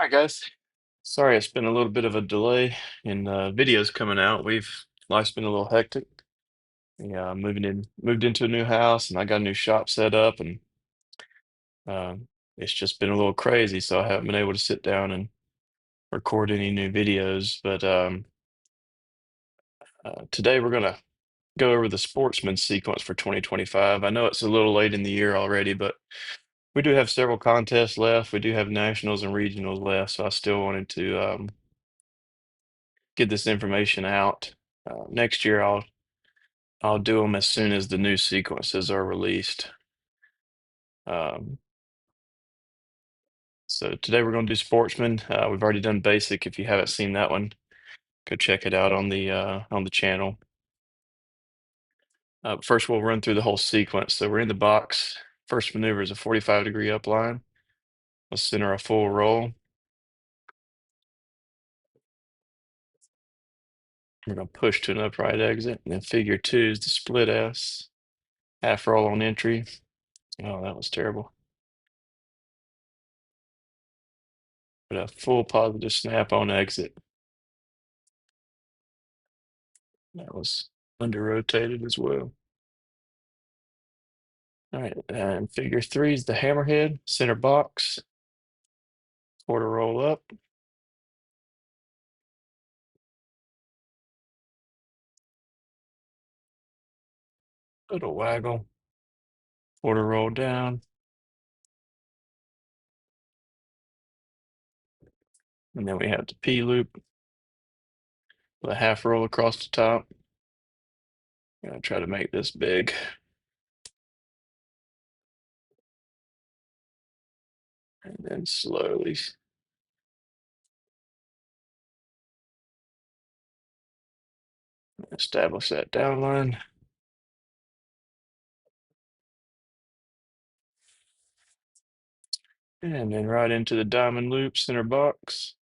Hi guys. Sorry, it's been a little bit of a delay in videos coming out. Life's been a little hectic. Yeah, moved into a new house, and I got a new shop set up, and it's just been a little crazy. So I haven't been able to sit down and record any new videos. But today we're gonna go over the Sportsman sequence for 2025. I know it's a little late in the year already, but we do have several contests left. We do have nationals and regionals left, so I still wanted to get this information out. Next year, I'll do them as soon as the new sequences are released. Um, so today we're going to do Sportsman. We've already done Basic. If you haven't seen that one, go check it out on the channel. First, we'll run through the whole sequence. So we're in the box. First maneuver is a 45-degree upline. Let's center a full roll. We're going to push to an upright exit. And then figure two is the split S. Half roll on entry. Oh, that was terrible. But a full positive snap on exit. That was under rotated as well. All right, and figure three is the hammerhead, center box, quarter roll up, little waggle, quarter roll down, and then we have the P loop with a half roll across the top. Gonna try to make this big. And then slowly establish that down line. And then right into the diamond loop, center box.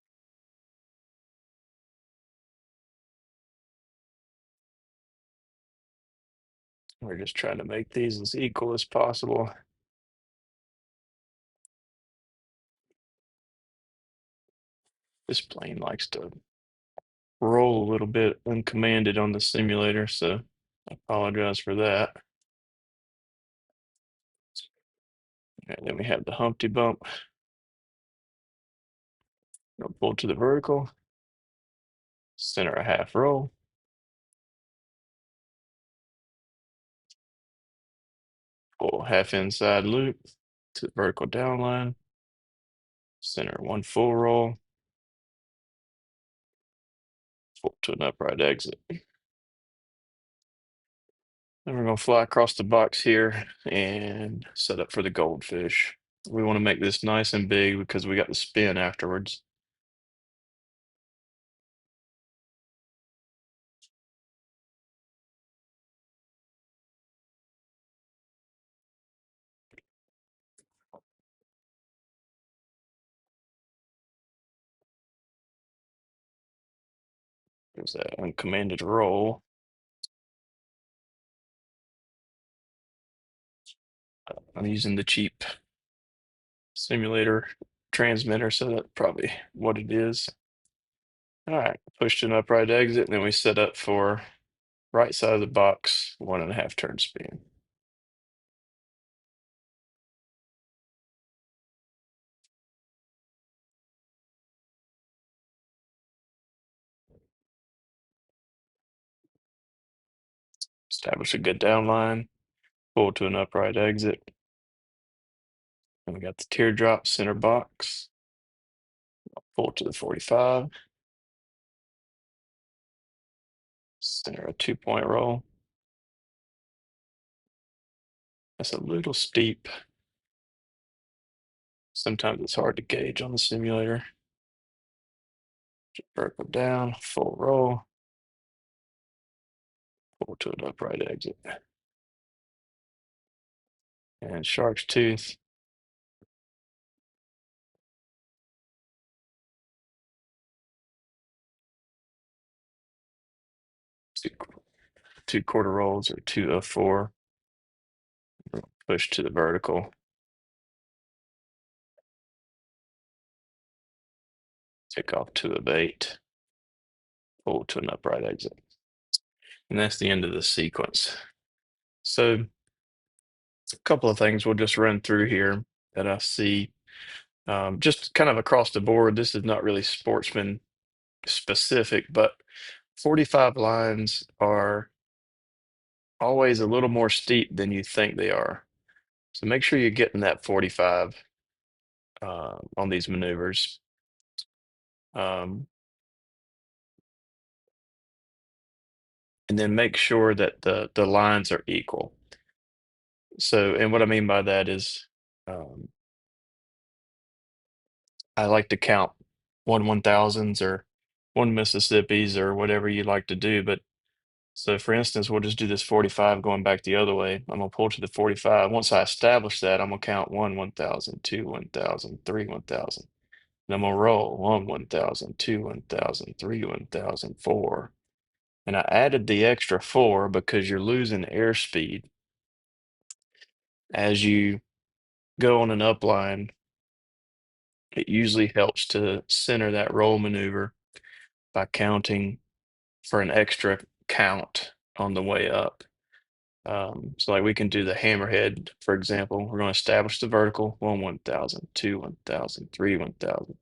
We're just trying to make these as equal as possible. This plane likes to roll a little bit uncommanded on the simulator, so I apologize for that. And then we have the Humpty bump. Pull to the vertical, center a half roll, pull half inside loop to the vertical down line, center one full roll, pull to an upright exit. Then we're going to fly across the box here and set up for the goldfish. We want to make this nice and big because we got the spin afterwards. There's that uncommanded roll. I'm using the cheap simulator transmitter, so that's probably what it is. All right, push to an upright exit, and then we set up for right side of the box, 1.5 turn spin. Establish a good down line, pull to an upright exit. And we got the teardrop center box, pull to the 45, center a 2-point roll. That's a little steep. Sometimes it's hard to gauge on the simulator. Vertical down, full roll, pull to an upright exit. And shark's tooth. Two, two quarter rolls or 2 of 4. Push to the vertical. Take off 2 of 8, pull to an upright exit. And that's the end of the sequence. So a couple of things we'll just run through here that I see just kind of across the board. This is not really Sportsman specific, but 45 lines are always a little more steep than you think they are. So make sure you're getting that 45 on these maneuvers. Um, and then make sure that the lines are equal. So, and what I mean by that is, um, I like to count 1/1000s or 1 Mississippis or whatever you like to do. But so, for instance, we'll just do this 45 going back the other way. I'm gonna pull to the 45. Once I establish that, I'm gonna count 1/1000, 2/1000, 3/1000. And I'm gonna roll 1/1000, 2/1000, 3/1000, 4. And I added the extra 4 because you're losing airspeed as you go on an upline. It usually helps to center that roll maneuver by counting for an extra count on the way up. So like we can do the hammerhead, for example. We're going to establish the vertical 1/1000, 2/1000, 3/1000,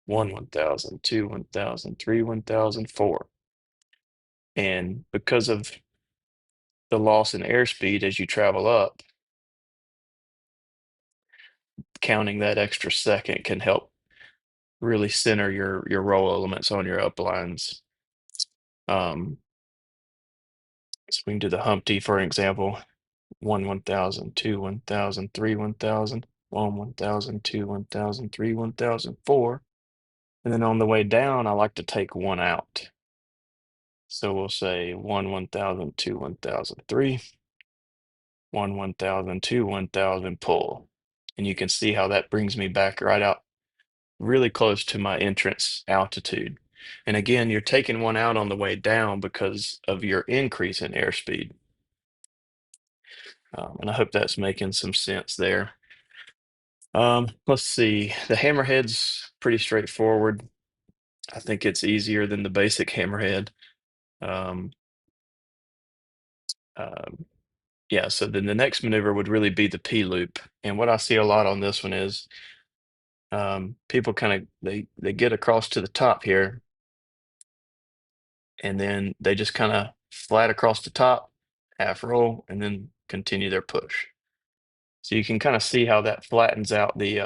1/1000, 2/1000, 3/1000, 4. And because of the loss in airspeed as you travel up, counting that extra second can help really center your roll elements on your uplines. Um, so we can do the Humpty, for example. 1/1000, 2/1000, 3/1000, 1/1000, 2/1000, 3/1000, 4. And then on the way down, I like to take one out. So we'll say 1/1000, 2/1000, 3, 1/1000, 2/1000, pull. And you can see how that brings me back right out really close to my entrance altitude. And again, you're taking one out on the way down because of your increase in airspeed. And I hope that's making some sense there. Let's see. The hammerhead's pretty straightforward. I think it's easier than the basic hammerhead. Um, um, yeah, so then the next maneuver would really be the P loop. And what I see a lot on this one is people kind of they get across to the top here, and then they just kind of flat across the top, half roll, and then continue their push. So you can kind of see how that flattens out the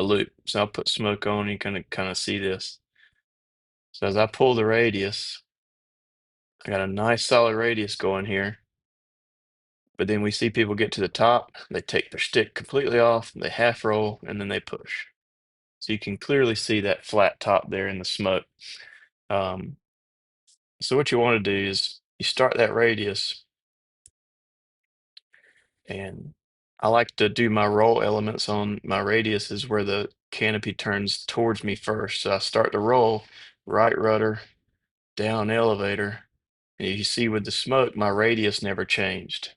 loop. So I'll put smoke on, you can kind of see this. So as I pull the radius, I got a nice solid radius going here. But then we see people get to the top, they take their stick completely off, they half roll, and then they push. So you can clearly see that flat top there in the smoke. Um, so what you want to do is you start that radius, and I like to do my roll elements on my radius is where the canopy turns towards me first. So I start to roll, right rudder, down elevator. And you see with the smoke, my radius never changed.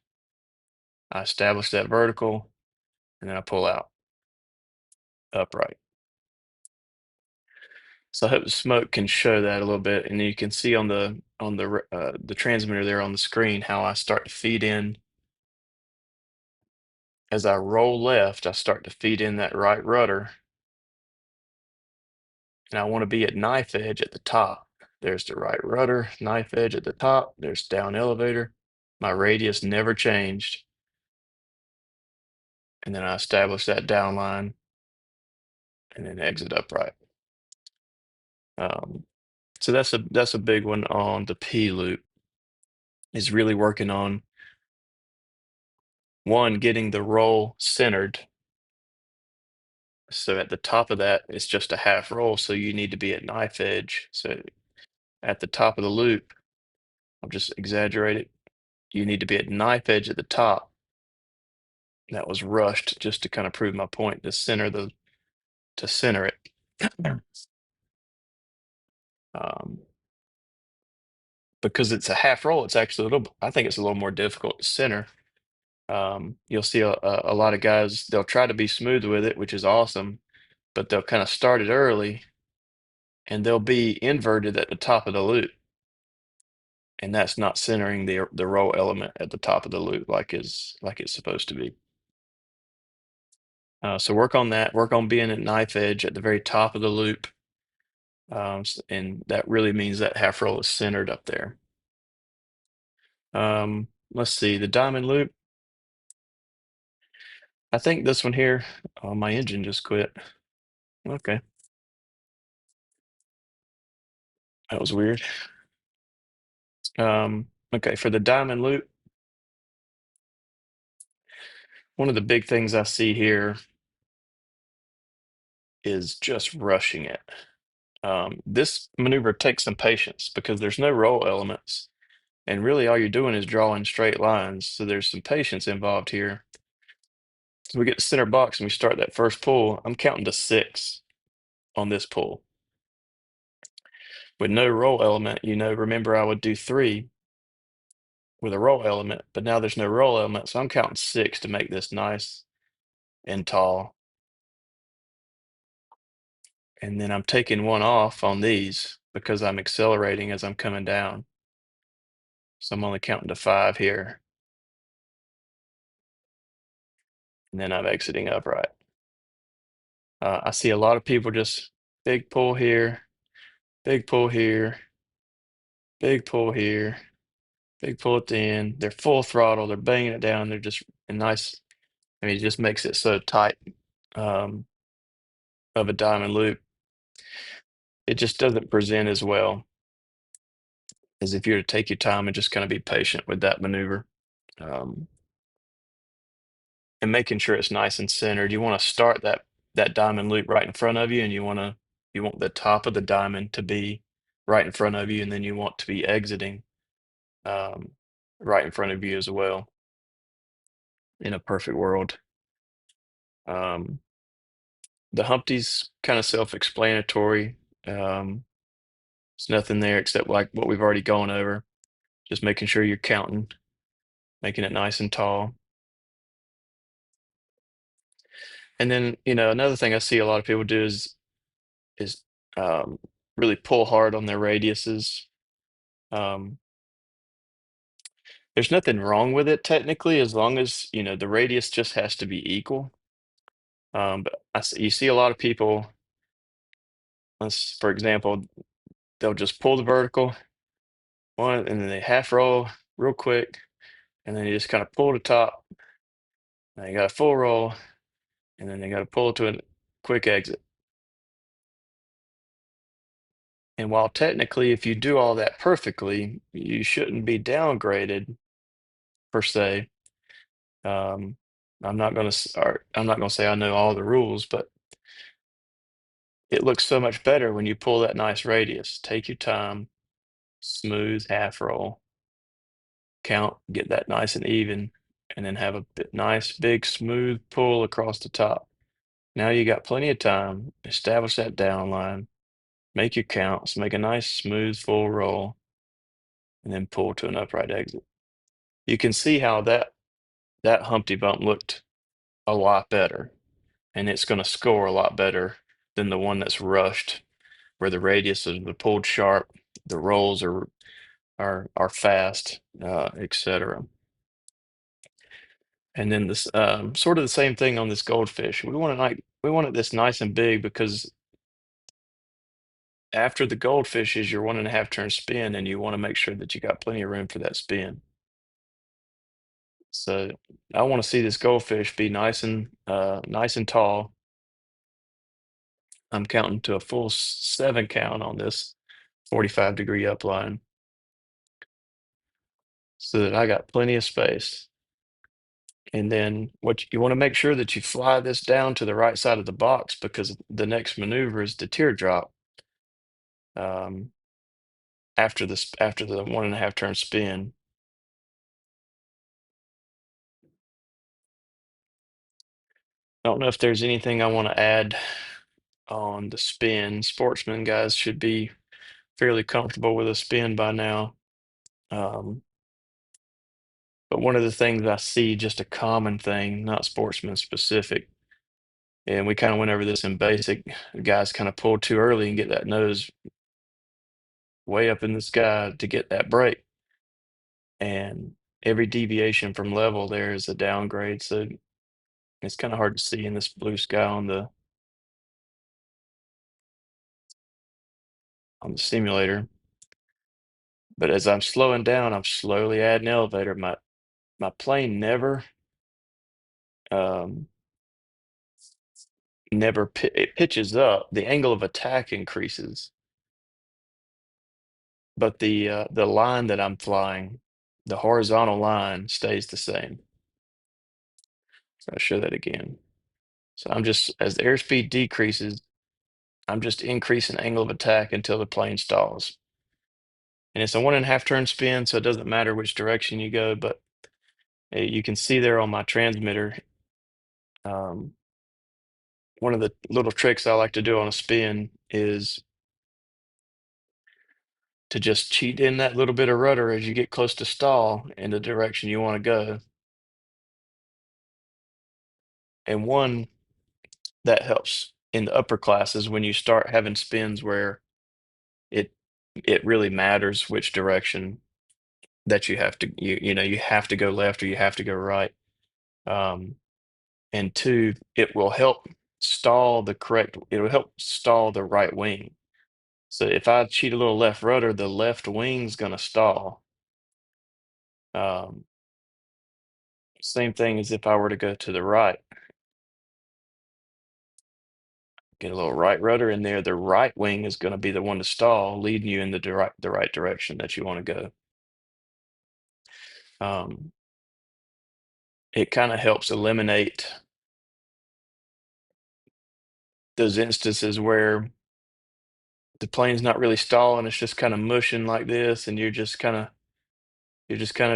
I establish that vertical, and then I pull out upright. So I hope the smoke can show that a little bit, and you can see on the transmitter there on the screen how I start to feed in. As I roll left, I start to feed in that right rudder, and I want to be at knife edge at the top. There's the right rudder, knife edge at the top. There's down elevator. My radius never changed, and then I establish that down line, and then exit upright. Um, so that's a big one on the P loop, is really working on one, getting the roll centered. So at the top of that, it's just a half roll. So you need to be at knife edge. So at the top of the loop, I'll just exaggerate it. You need to be at knife edge at the top. That was rushed just to kind of prove my point to center it. Um, because it's a half roll, it's actually I think it's a little more difficult to center. You'll see a lot of guys, they'll try to be smooth with it, which is awesome. but they'll kind of start it early and they'll be inverted at the top of the loop. And that's not centering the roll element at the top of the loop like it's supposed to be. So work on that. Work on being at knife edge at the very top of the loop, and that really means that half roll is centered up there. Let's see the diamond loop. I think this one here. Oh, my engine just quit. Okay, that was weird. Okay, for the diamond loop, one of the big things I see here is just rushing it. This maneuver takes some patience because there's no roll elements, and really all you're doing is drawing straight lines. So there's some patience involved here. So we get to center box and we start that first pull. I'm counting to 6 on this pull. With no roll element, remember I would do 3 with a roll element, but now there's no roll element, so I'm counting 6 to make this nice and tall. And then I'm taking 1 off on these because I'm accelerating as I'm coming down. So I'm only counting to 5 here. And then I'm exiting upright. I see a lot of people just big pull here, big pull here, big pull here, big pull at the end. They're full throttle. They're banging it down. They're just a nice. I mean, it just makes it so tight um, of a diamond loop. It just doesn't present as well as if you were to take your time and just kind of be patient with that maneuver. Um, and making sure it's nice and centered. You want to start that diamond loop right in front of you, and you want the top of the diamond to be right in front of you, and then you want to be exiting um, right in front of you as well. In a perfect world, um, the Humpty's kind of self-explanatory. Um, there's nothing there except like what we've already gone over. Just making sure you're counting, making it nice and tall. And then, another thing I see a lot of people do is really pull hard on their radiuses. Um, there's nothing wrong with it technically, as long as the radius just has to be equal. But you see a lot of people. For example, they'll just pull the vertical one, and then they half roll real quick, and then you just kind of pull the top. Now you got a full roll, and then they got to pull to a quick exit. And while technically, if you do all that perfectly, you shouldn't be downgraded per se. Um, I'm not going to say I know all the rules, but it looks so much better when you pull that nice radius. Take your time, smooth half roll, count, get that nice and even, and then have a nice big smooth pull across the top. Now you got plenty of time. Establish that down line, make your counts, make a nice smooth full roll, and then pull to an upright exit. You can see how that Humpty Bump looked a lot better, and it's going to score a lot better than the one that's rushed, where the radiuses are pulled sharp, the rolls are fast, etc. And then this sort of the same thing on this goldfish. We want it this nice and big because after the goldfish is your 1.5 turn spin, and you want to make sure that you got plenty of room for that spin. So I want to see this goldfish be nice and tall. I'm counting to a full 7 count on this 45-degree upline so that I got plenty of space. And then you want to make sure that you fly this down to the right side of the box because the next maneuver is the teardrop um, after the 1.5 turn spin. I don't know if there's anything I want to add on the spin. Sportsman guys should be fairly comfortable with a spin by now. Um, but one of the things I see, just a common thing, not sportsman specific, And we kind of went over this in basic. The guys kind of pull too early and get that nose way up in the sky to get that break. And every deviation from level there is a downgrade. So it's kind of hard to see in this blue sky on the simulator. But as I'm slowing down, I'm slowly adding elevator. My plane um, it pitches up. The angle of attack increases, but the line that I'm flying, the horizontal line, stays the same. So I'll show that again. So I'm just as the airspeed decreases, I'm just increasing angle of attack until the plane stalls. And it's a 1.5 turn spin, so it doesn't matter which direction you go. But you can see there on my transmitter. Um, One of the little tricks I like to do on a spin is to just cheat in that little bit of rudder as you get close to stall in the direction you want to go. And one that helps in the upper classes when you start having spins where it it really matters which direction that you have to go left or you have to go right. Um, and two, it will help stall the right wing. So if I cheat a little left rudder, the left wing's gonna stall. Um, Same thing as if I were to go to the right. Get a little right rudder in there, the right wing is gonna be the one to stall, leading you in the right direction that you wanna go. Um, it kinda helps eliminate those instances where the plane's not really stalling, it's just kinda mushing like this, and you're just kinda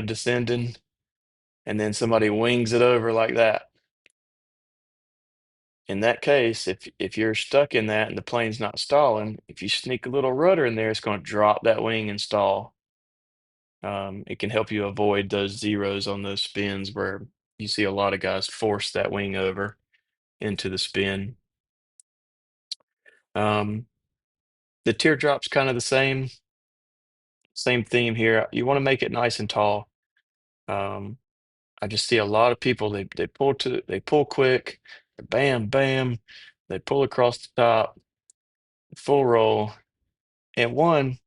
descending, and then somebody wings it over like that. In that case, if you're stuck in that and the plane's not stalling, if you sneak a little rudder in there, it's gonna drop that wing and stall. It can help you avoid those zeros on those spins where you see a lot of guys force that wing over into the spin. Um, the teardrop's kind of the same theme here. You want to make it nice and tall. Um, I just see a lot of people they pull quick, bam bam, they pull across the top, full roll, and one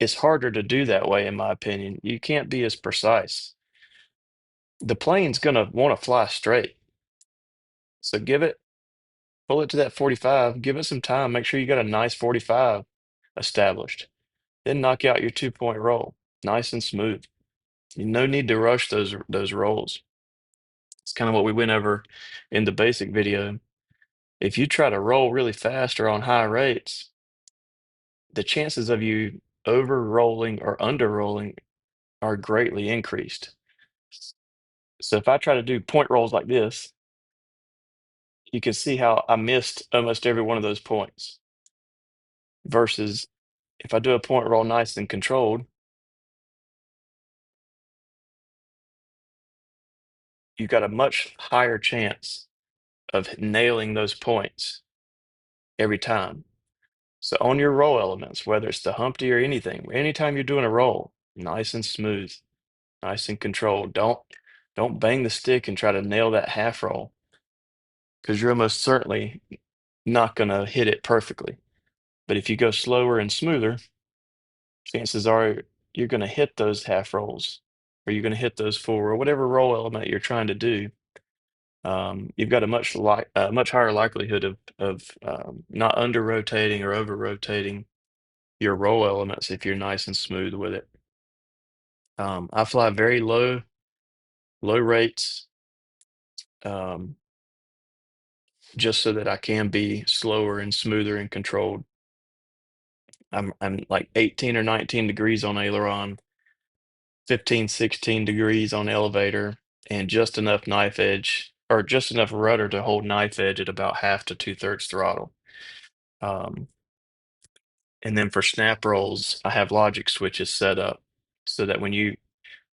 it's harder to do that way in my opinion. You can't be as precise. The plane's gonna want to fly straight, so pull it to that 45, give it some time, make sure you got a nice 45 established. Then knock out your 2-point roll, nice and smooth. No need to rush those rolls. It's kind of what we went over in the basic video. If you try to roll really fast or on high rates, the chances of you over rolling or under rolling are greatly increased. So if I try to do point rolls like this, you can see how I missed almost every one of those points. Versus if I do a point roll nice and controlled, you've got a much higher chance of nailing those points every time. So on your roll elements, whether it's the Humpty or anything, anytime you're doing a roll, nice and smooth, nice and controlled. Don't bang the stick and try to nail that half roll because you're almost certainly not going to hit it perfectly. But if you go slower and smoother, chances are you're going to hit those half rolls or you're going to hit those full or whatever roll element you're trying to do. You've got a much higher likelihood of not under rotating or over rotating your roll elements if you're nice and smooth with it. I fly very low rates, um, just so that I can be slower and smoother and controlled. I'm like 18 or 19 degrees on aileron, 15, 16 degrees on elevator, and just enough knife edge or just enough rudder to hold knife edge at about half to 2/3 throttle. Um, and then for snap rolls, I have logic switches set up so that when you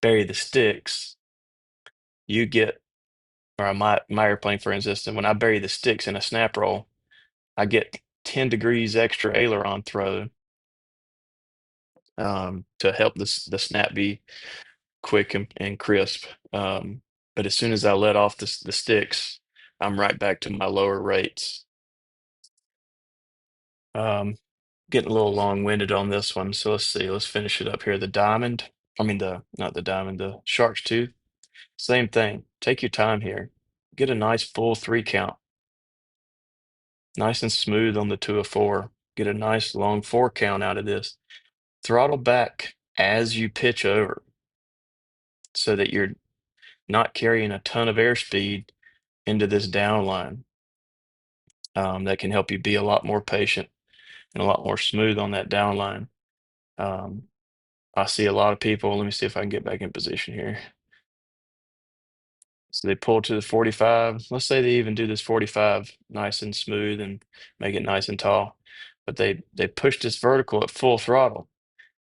bury the sticks, you get or my airplane, for instance, and when I bury the sticks in a snap roll, I get 10 degrees extra aileron throw to help the snap be quick and crisp. But as soon as I let off the sticks, I'm right back to my lower rates. Um, Getting a little long-winded on this one, so let's see. Let's finish it up here. The diamond, I mean the not the diamond, the shark's tooth. Same thing. Take your time here. Get a nice full 3 count, nice and smooth on the 2 of 4. Get a nice long 4 count out of this. Throttle back as you pitch over, so that you're not carrying a ton of airspeed into this downline. That can help you be a lot more patient and a lot more smooth on that downline. Um, I see a lot of people. Let me see if I can get back in position here. So they pull to the 45. Let's say they even do this 45 nice and smooth and make it nice and tall. But they push this vertical at full throttle.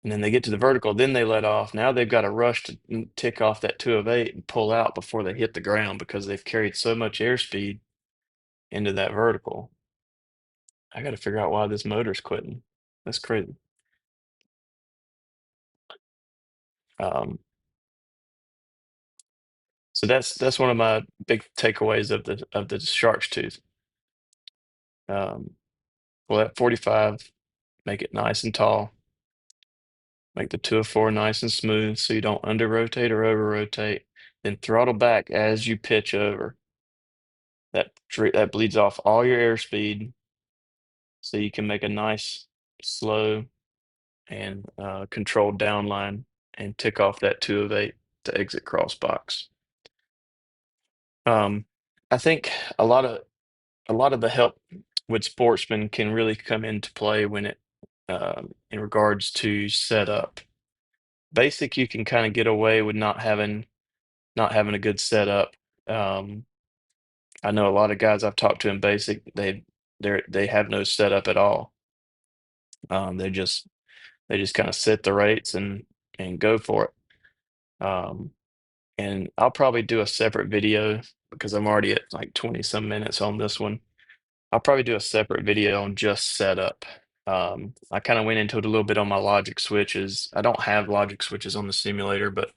And then they get to the vertical, then they let off. Now they've got to rush to tick off that 2 of 8 and pull out before they hit the ground because they've carried so much airspeed into that vertical. I got to figure out why this motor's quitting. That's crazy. Um, so that's one of my big takeaways of the shark's tooth. Um, well, at 45, make it nice and tall. Make the 2 of 4 nice and smooth so you don't under rotate or over rotate. Then throttle back as you pitch over. That bleeds off all your airspeed, so you can make a nice, slow, and controlled downline and tick off that 2 of 8 to exit cross box. Um, I think a lot of a lot of the help with Sportsman can really come into play when it in regards to setup. Basic, you can kind of get away with not having a good setup. Um, I know a lot of guys I've talked to in basic, they have no setup at all. They just kind of set the rates and go for it. And I'll probably do a separate video because I'm already at like 20 some minutes on this one. I'll probably do a separate video on just setup. I kind of went into it a little bit on my logic switches. I don't have logic switches on the simulator, but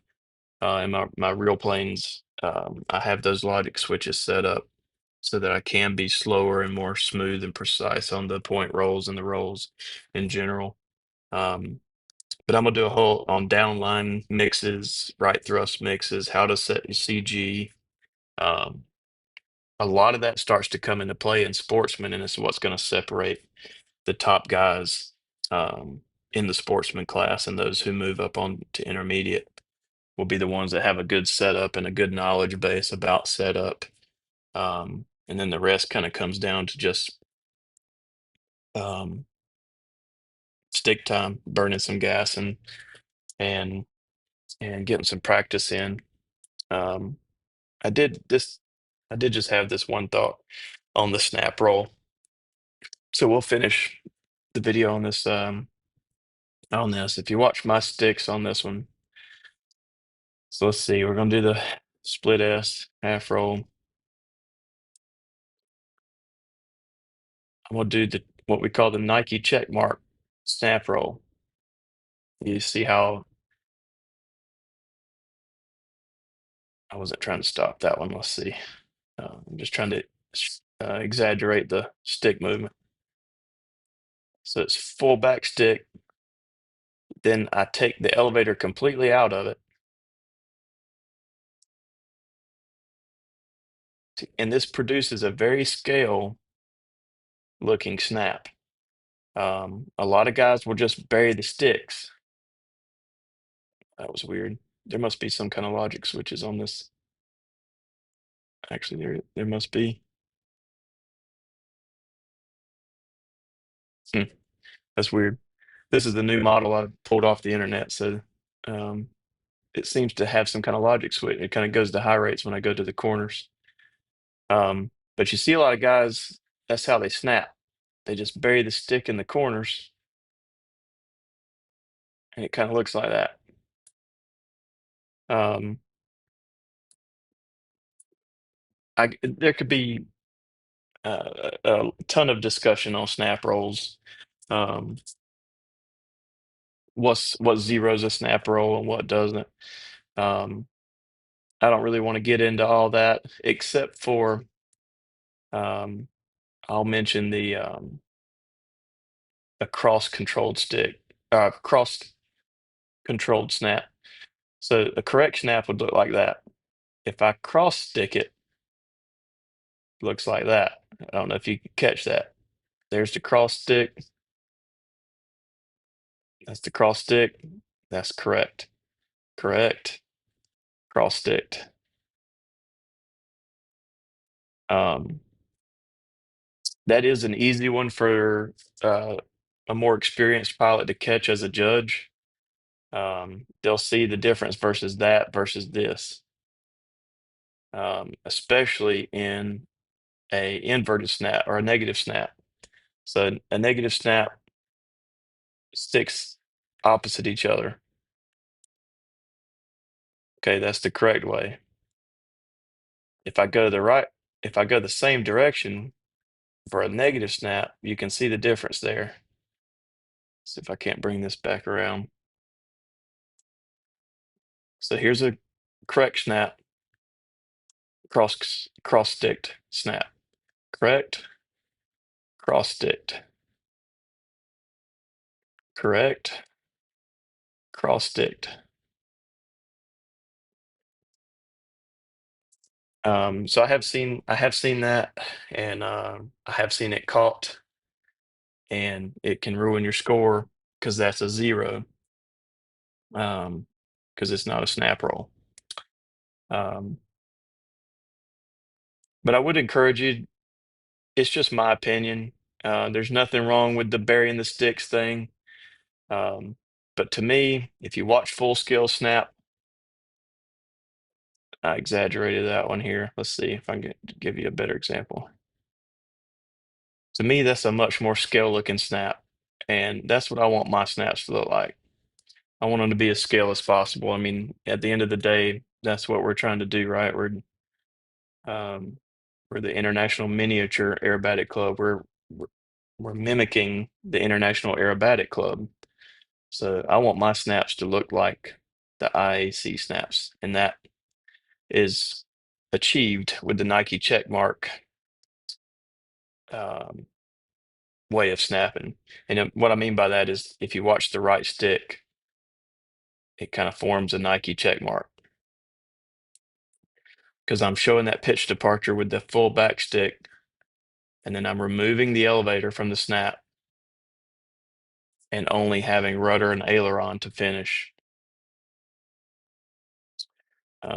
in my real planes, I have those logic switches set up so that I can be slower and more smooth and precise on the point rolls and the rolls in general. Um, but I'm gonna do a whole on downline mixes, right thrust mixes, how to set your CG. Um, a lot of that starts to come into play in Sportsman, and it's what's going to separate the top guys in the Sportsman class, and those who move up on to intermediate will be the ones that have a good setup and a good knowledge base about setup. And then the rest kind of comes down to just um, stick time, burning some gas, and and getting some practice in. Um, I did this. I did just have this one thought on the snap roll. So we'll finish the video on this. On this, if you watch my sticks on this one, so let's see. We're gonna do the split S half roll. I'm gonna do the what we call the Nike check mark snap roll. You see how I wasn't trying to stop that one. Let's see. I'm just trying to exaggerate the stick movement. So it's full back stick. Then I take the elevator completely out of it, and this produces a very scale looking snap. A lot of guys will just bury the sticks. That was weird. There must be some kind of logic switches on this. Actually, there must be. Hmm, that's weird. This is the new model I pulled off the internet, so um, it seems to have some kind of logic switch. It kind of goes to high rates when I go to the corners. But you see a lot of guys, that's how they snap. They just bury the stick in the corners, and it kind of looks like that. Um, There could be a ton of discussion on snap rolls. Um, what zeros a snap roll and what doesn't. Um, I don't really want to get into all that, except for um, I'll mention the a cross-controlled stick, cross-controlled snap. So the correct snap would look like that. If I cross stick it, it looks like that. I don't know if you can catch that. There's the cross stick. That's the cross stick. That's correct. Correct. Cross sticked. Um, that is an easy one for uh, a more experienced pilot to catch as a judge. They'll see the difference versus that versus this, especially in a inverted snap or a negative snap. So a negative snap sticks opposite each other. Okay, that's the correct way. If I go the right, if I go the same direction for a negative snap, you can see the difference there. See if I can't bring this back around. So here's a correct snap, cross sticked snap. Correct, cross sticked. Correct, cross sticked. So I have seen that, and I have seen it caught, and it can ruin your score because that's a zero, because it's not a snap roll. Um, but I would encourage you. It's just my opinion. There's nothing wrong with the burying the sticks thing. Um, but to me, if you watch full scale snap, I exaggerated that one here. Let's see if I can give you a better example. To me, that's a much more scale looking snap. And that's what I want my snaps to look like. I want them to be as scale as possible. I mean, at the end of the day, that's what we're trying to do, right? Um, we're the International Miniature Aerobatic Club. We're we're mimicking the International Aerobatic Club. So I want my snaps to look like the IAC snaps, and that is achieved with the Nike check mark um, way of snapping. And what I mean by that is if you watch the right stick, it kind of forms a Nike check mark because I'm showing that pitch departure with the full back stick, and then I'm removing the elevator from the snap and only having rudder and aileron to finish.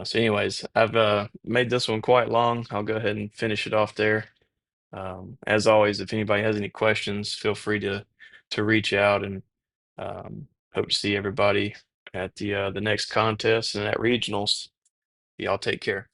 So anyways, I've made this one quite long. I'll go ahead and finish it off there. As always, if anybody has any questions, feel free to reach out, and hope to see everybody at the next contest and at regionals. Y'all take care.